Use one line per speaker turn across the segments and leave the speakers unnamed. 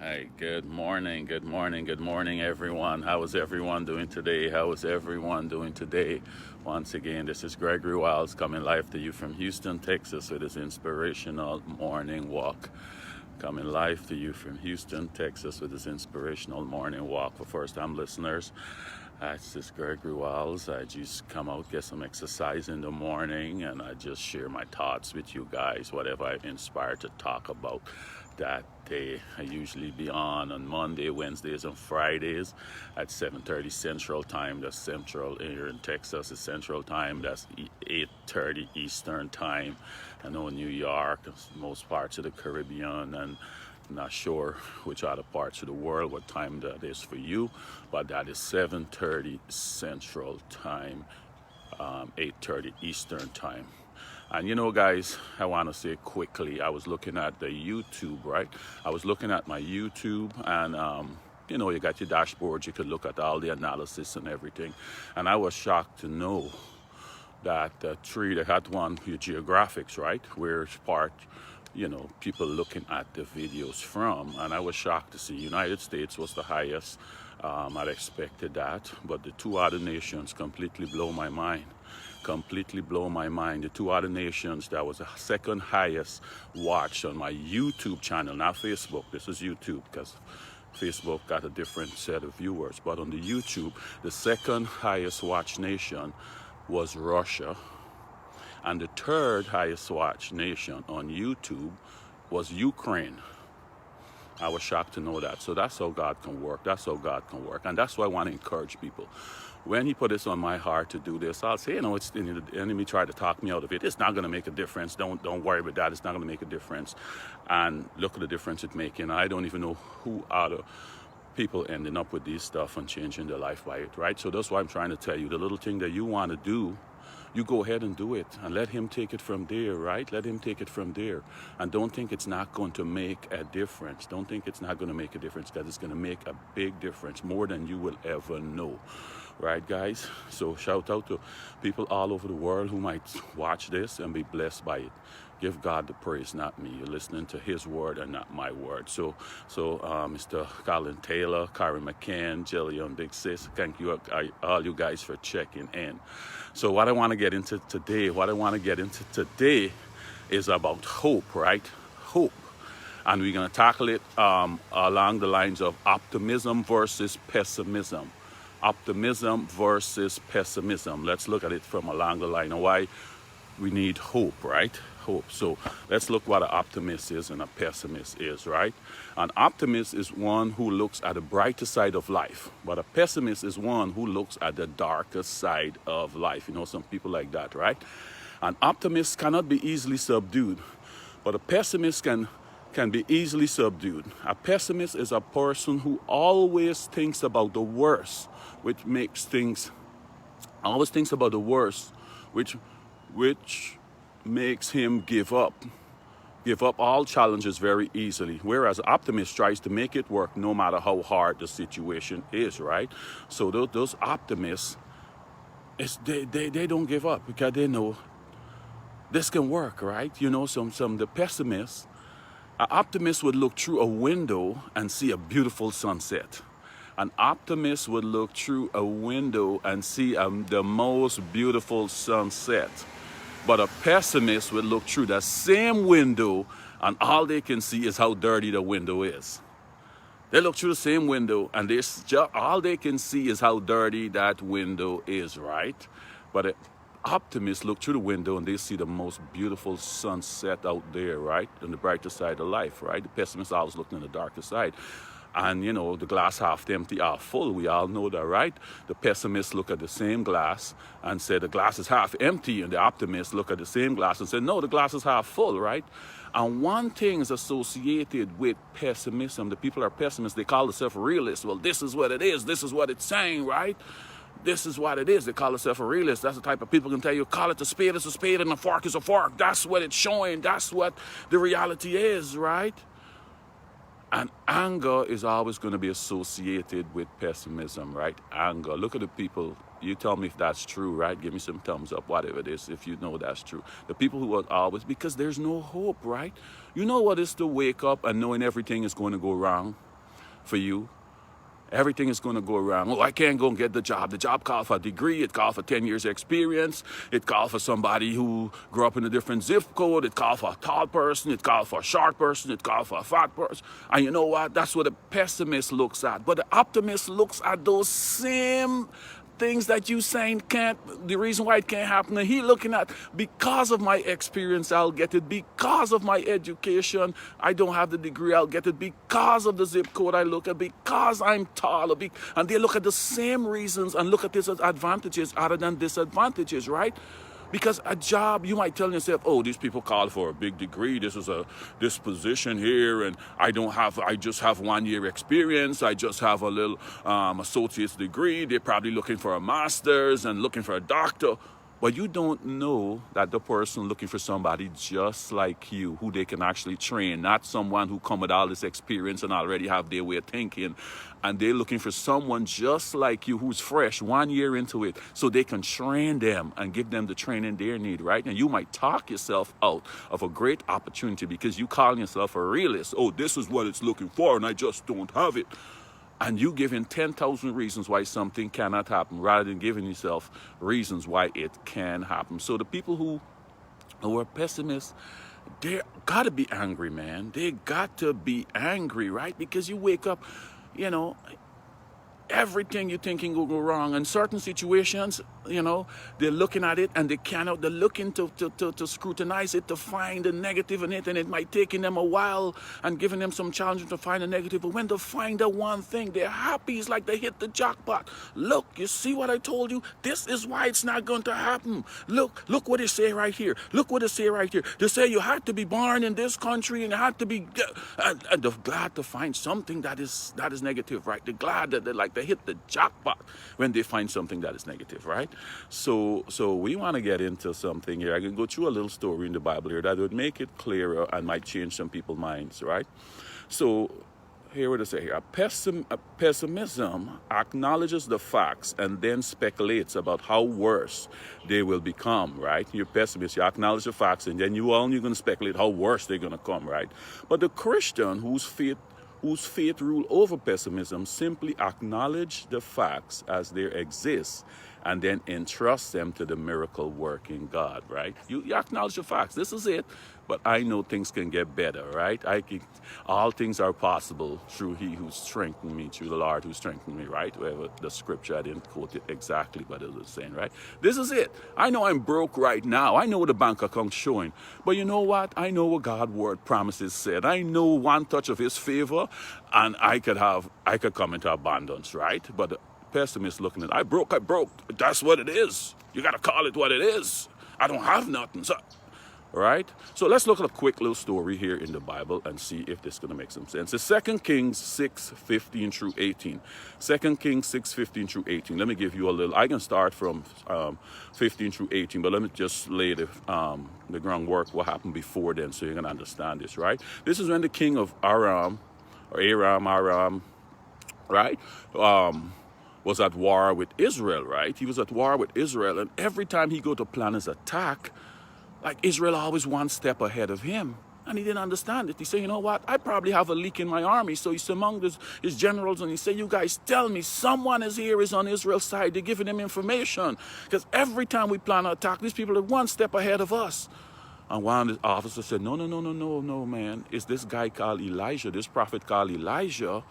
Hey, good morning, good morning, everyone. How is everyone doing today? How is everyone doing today? Once again, this is Gregory Wiles coming live to you from Houston, Texas with his inspirational morning walk. Coming live to you from Houston, Texas with his inspirational morning walk. For first time listeners, this is Gregory Wiles. I just come out, get some exercise in the morning, and I just share my thoughts with you guys, whatever I'm inspired to talk about that day. I usually be on Monday, Wednesdays, and Fridays at 7:30 Central Time. That's Central here in Texas is Central Time. That's 8:30 Eastern Time. I know New York, most parts of the Caribbean, and not sure which other parts of the world, what time that is for you, but that is 7:30 Central Time, 8:30 Eastern Time. And you know, guys, I want to say quickly, I was looking at the YouTube, right? I was looking at my YouTube, and you got your dashboard, you could look at all the analysis and everything. And I was shocked to know that they had one, your geographics, right? Where it's part, people looking at the videos from. And I was shocked to see United States was the highest. I'd expected that, but the two other nations completely blow my mind. Completely blow my mind. The two other nations that was the second highest watched on my YouTube channel, not Facebook. This is YouTube because Facebook got a different set of viewers. But on the YouTube, the second highest watched nation was Russia. And the third highest watched nation on YouTube was Ukraine. I was shocked to know that. So that's how God can work. That's how God can work. And that's why I want to encourage people. When he put this on my heart to do this, I'll say, it's the enemy tried to talk me out of it. It's not going to make a difference. Don't worry about that. It's not going to make a difference. And look at the difference it's making. I don't even know who are the people ending up with these stuff and changing their life by it, right? So that's why I'm trying to tell you, the little thing that you want to do, you go ahead and do it and let him take it from there, right? Let him take it from there. And don't think it's not going to make a difference. Don't think it's not going to make a difference, because it's going to make a big difference, more than you will ever know. Right, guys? So shout out to people all over the world who might watch this and be blessed by it. Give God the praise, not me. You're listening to his word and not my word. So Mr. Colin Taylor, Karen McCann, Jillian, Big Sis, thank you all you guys for checking in. So what I want to get into today is about hope, right? Hope. And we're going to tackle it along the lines of optimism versus pessimism. Optimism versus pessimism. Let's look at it from along the line of why we need hope, right? Hope. So let's look what an optimist is and a pessimist is, right? An optimist is one who looks at the brighter side of life, but a pessimist is one who looks at the darker side of life. You know, some people like that, right? An optimist cannot be easily subdued, but a pessimist can be easily subdued. A pessimist is a person who always thinks about the worst, which makes things, always thinks about the worst, which makes him give up all challenges very easily. Whereas an optimist tries to make it work no matter how hard the situation is, right? So those optimists, they don't give up because they know this can work, right? You know, some the pessimists, an optimist would look through a window and see a beautiful sunset. An optimist would look through a window and see the most beautiful sunset. But a pessimist would look through the same window and all they can see is how dirty the window is. They look through the same window and all they can see is how dirty that window is, right? But an optimist look through the window and they see the most beautiful sunset out there, right? On the brighter side of life, right? The pessimist always looking on the darker side. And, the glass half empty, half full. We all know that, right? The pessimists look at the same glass and say the glass is half empty. And the optimists look at the same glass and say, no, the glass is half full, right? And one thing is associated with pessimism. The people are pessimists. They call themselves realists. Well, this is what it is. This is what it's saying, right? This is what it is. They call themselves a realist. That's the type of people can tell you, call it a spade is a spade and a fork is a fork. That's what it's showing. That's what the reality is, right? And anger is always going to be associated with pessimism, right? Anger. Look at the people. You tell me if that's true, right? Give me some thumbs up, whatever it is, if you know that's true. The people who are always, because there's no hope, right? You know what is to wake up and knowing everything is going to go wrong? for you. Everything is going to go wrong. Oh, I can't go and get the job. The job calls for a degree. It calls for 10 years experience. It calls for somebody who grew up in a different zip code. It calls for a tall person. It calls for a short person. It calls for a fat person. And you know what? That's what the pessimist looks at. But the optimist looks at those same things that you saying can't, the reason why it can't happen, and he looking at, because of my experience I'll get it, because of my education I don't have the degree I'll get it, because of the zip code I look at, because I'm tall, and they look at the same reasons and look at this as advantages other than disadvantages, right? Because a job, you might tell yourself, oh, these people call for a big degree. This position here, and I just have 1 year experience. I just have a little associate's degree. They're probably looking for a master's and looking for a doctor. But you don't know that the person looking for somebody just like you, who they can actually train, not someone who come with all this experience and already have their way of thinking. And they're looking for someone just like you who's fresh, 1 year into it, so they can train them and give them the training they need, right? And you might talk yourself out of a great opportunity because you call yourself a realist. Oh, this is what it's looking for and I just don't have it. And you giving 10,000 reasons why something cannot happen rather than giving yourself reasons why it can happen. So the people who are pessimists, they got to be angry, man. They got to be angry, right? Because you wake up, you know, everything you're thinking will go wrong. In certain situations, you know, they're looking at it and they're looking to scrutinize it, to find the negative in it, and it might take them a while and giving them some challenge to find a negative. But when they find the one thing, they're happy. It's like they hit the jackpot. Look, you see what I told you? This is why it's not going to happen. Look what they say right here. Look what they say right here. They say you had to be born in this country and you had to be, and they're glad to find something that is negative, right? They're glad that they hit the jackpot when they find something that is negative, right? So we want to get into something here. I can go through a little story in the Bible here that would make it clearer and might change some people's minds, right? So here what I say here. Pessimism acknowledges the facts and then speculates about how worse they will become, right? You're pessimist, you acknowledge the facts, and then you're going to speculate how worse they're going to come, right? But the Christian whose faith rule over pessimism simply acknowledge the facts as they exist and then entrust them to the miracle working God, right? You acknowledge the facts. This is it, but I know things can get better, right? All things are possible through He who strengthened me, through the Lord who strengthened me, right? Whatever the scripture, I didn't quote it exactly, but it was saying, right? This is it. I know I'm broke right now. I know what the bank account's showing. But you know what? I know what God's word promises said. I know one touch of His favor, and I could come into abundance, right? But the pessimist looking at, I broke. That's what it is. You got to call it what it is. I don't have nothing. So, right? So let's look at a quick little story here in the Bible and see if this is going to make some sense. It's 2 Kings 6:15 through 18. 2 Kings 6:15 through 18. Let me give you a little, I can start from 15 through 18, but let me just lay the groundwork, what happened before then, so you're going to understand this, right? This is when the king of Aram, right? Was at war with Israel, right? He was at war with Israel, and every time he go to plan his attack, like Israel always one step ahead of him. And he didn't understand it. He said, you know what? I probably have a leak in my army. So he's among his generals, and he said, you guys tell me someone is on Israel's side. They're giving him information. Because every time we plan an attack, these people are one step ahead of us. And one of the officers said, no, man. It's this guy called Elijah, this prophet called Elijah.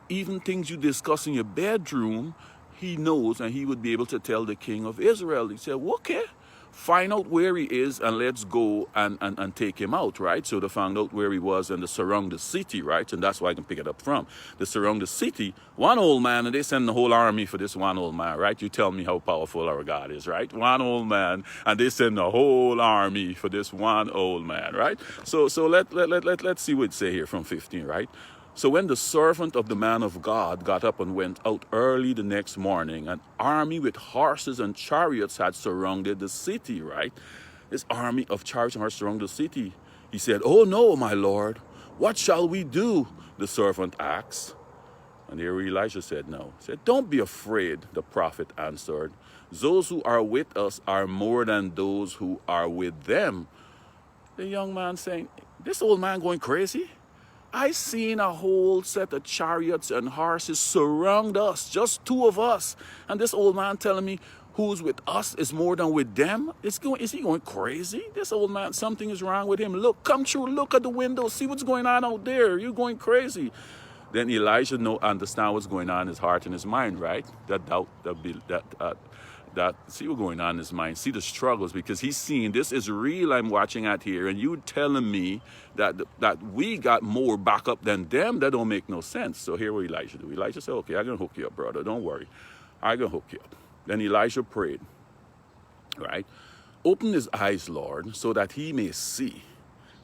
Even things you discuss in your bedroom, he knows, and he would be able to tell the king of Israel. He said, okay, find out where he is and let's go and take him out, right? So they found out where he was and they surround the city, right? And that's why I can pick it up from. They surround the city, one old man, and they send the whole army for this one old man, right? You tell me how powerful our God is, right? One old man, and they send the whole army for this one old man, right? So let's see what it say here from 15, right? So when the servant of the man of God got up and went out early the next morning, an army with horses and chariots had surrounded the city, right? This army of chariots and horses surrounded the city. He said, oh no, my Lord, what shall we do? The servant asked. And here Elijah said, no. He said, don't be afraid, the prophet answered. Those who are with us are more than those who are with them. The young man saying, this old man going crazy? I seen a whole set of chariots and horses surround us, just two of us. And this old man telling me who's with us is more than with them. Is he going crazy? This old man, something is wrong with him. Look, come through, look at the window, see what's going on out there. You're going crazy. Then Elijah understand what's going on in his heart and his mind, right? That doubt, that see what's going on in his mind, see the struggles, because he's seeing this is real. I'm watching at here, and you telling me that we got more backup than them. That don't make no sense. So here what Elijah do. Elijah said, okay, I'm gonna hook you up, brother. Don't worry, I'm gonna hook you up. Then Elijah prayed, right? Open his eyes, Lord, so that he may see.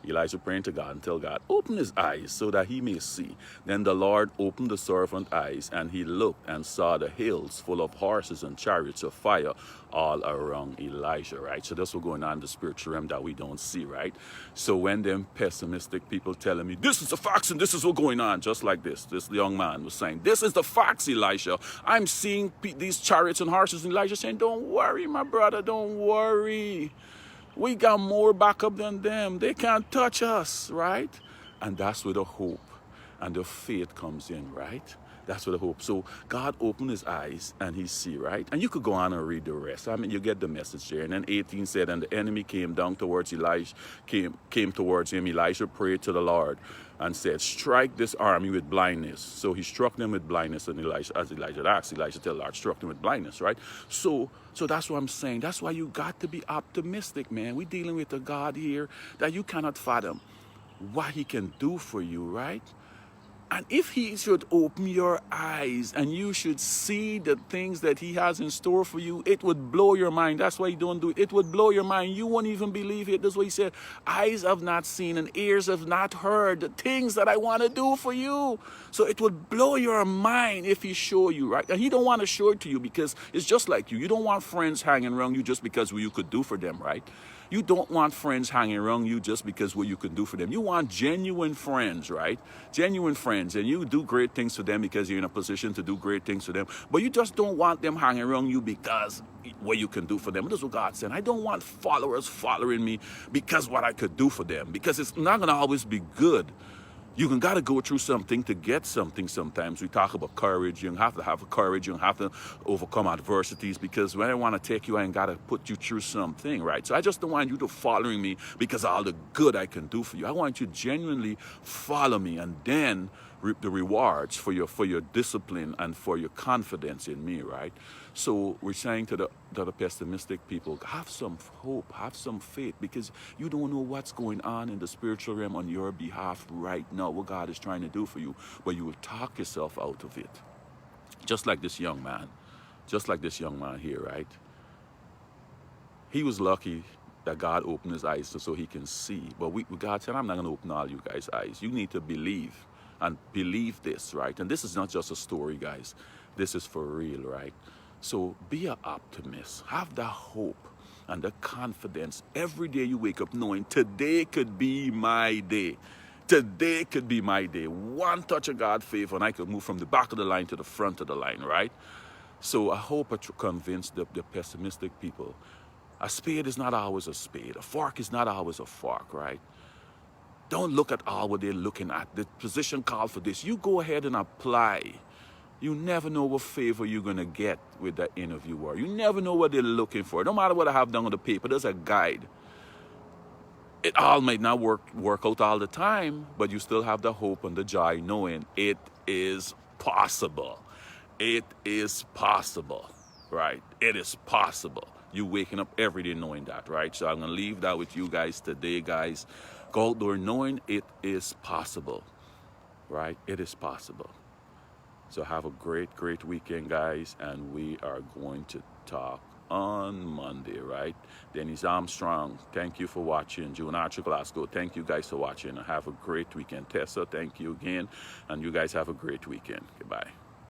Elijah praying to God and tell God, open his eyes so that he may see. Then the Lord opened the servant's eyes, and he looked and saw the hills full of horses and chariots of fire all around Elijah, right? So that's what's going on in the spiritual realm that we don't see, right? So when them pessimistic people telling me, this is the facts and this is what's going on, just like this young man was saying, this is the facts, Elijah. I'm seeing these chariots and horses. And Elijah saying, don't worry, my brother, don't worry. We got more backup than them. They can't touch us, right? And that's where the hope and the faith comes in, right? That's where the hope. So God opened his eyes and he see, right? And you could go on and read the rest. I mean, you get the message there. And then 18 said, and the enemy came down towards Elijah, came towards him. Elijah prayed to the Lord and said, strike this army with blindness. So he struck them with blindness, and Elijah, as Elijah asked, Elijah tell the Lord, struck them with blindness, right? So that's what I'm saying. That's why you got to be optimistic, man. We're dealing with a God here that you cannot fathom what he can do for you, right? And if he should open your eyes and you should see the things that he has in store for you, it would blow your mind. That's why he don't do it. It would blow your mind. You won't even believe it. That's what he said. Eyes have not seen and ears have not heard the things that I want to do for you. So it would blow your mind if he show you, right? And he don't want to show it to you because it's just like you. You don't want friends hanging around you just because what you could do for them, right? You don't want friends hanging around you just because what you can do for them. You want genuine friends, right? Genuine friends. And you do great things for them because you're in a position to do great things for them. But you just don't want them hanging around you because what you can do for them. That's what God said. I don't want followers following me because what I could do for them. Because it's not going to always be good. You got to go through something to get something sometimes. We talk about courage. You have to have courage. You have to overcome adversities, because when I want to take you, I ain't got to put you through something, right? So I just don't want you to following me because of all the good I can do for you. I want you to genuinely follow me and then reap the rewards for your discipline and for your confidence in me, right? So we're saying to the pessimistic people, have some hope, have some faith, because you don't know what's going on in the spiritual realm on your behalf right now, what God is trying to do for you, but you will talk yourself out of it. Just like this young man here, right? He was lucky that God opened his eyes so he can see. But God said, I'm not going to open all you guys' eyes. You need to believe and believe this, right? And this is not just a story, guys. This is for real, right? So be an optimist. Have the hope and the confidence every day you wake up knowing today could be my day. Today could be my day. One touch of God's favor and I could move from the back of the line to the front of the line, right? So I hope I convince the pessimistic people. A spade is not always a spade. A fork is not always a fork, right? Don't look at all what they're looking at. The position called for this. You go ahead and apply. You never know what favor you're going to get with that interviewer. You never know what they're looking for. No matter what I have done on the paper, there's a guide. It all might not work out all the time, but you still have the hope and the joy knowing it is possible. It is possible, right? It is possible. You waking up every day knowing that, right? So I'm going to leave that with you guys today, guys. Go out there knowing it is possible, right? It is possible. So have a great, great weekend, guys. And we are going to talk on Monday, right? Dennis Armstrong, thank you for watching. June Archer Glasgow, thank you guys for watching. And have a great weekend. Tessa, thank you again. And you guys have a great weekend. Goodbye.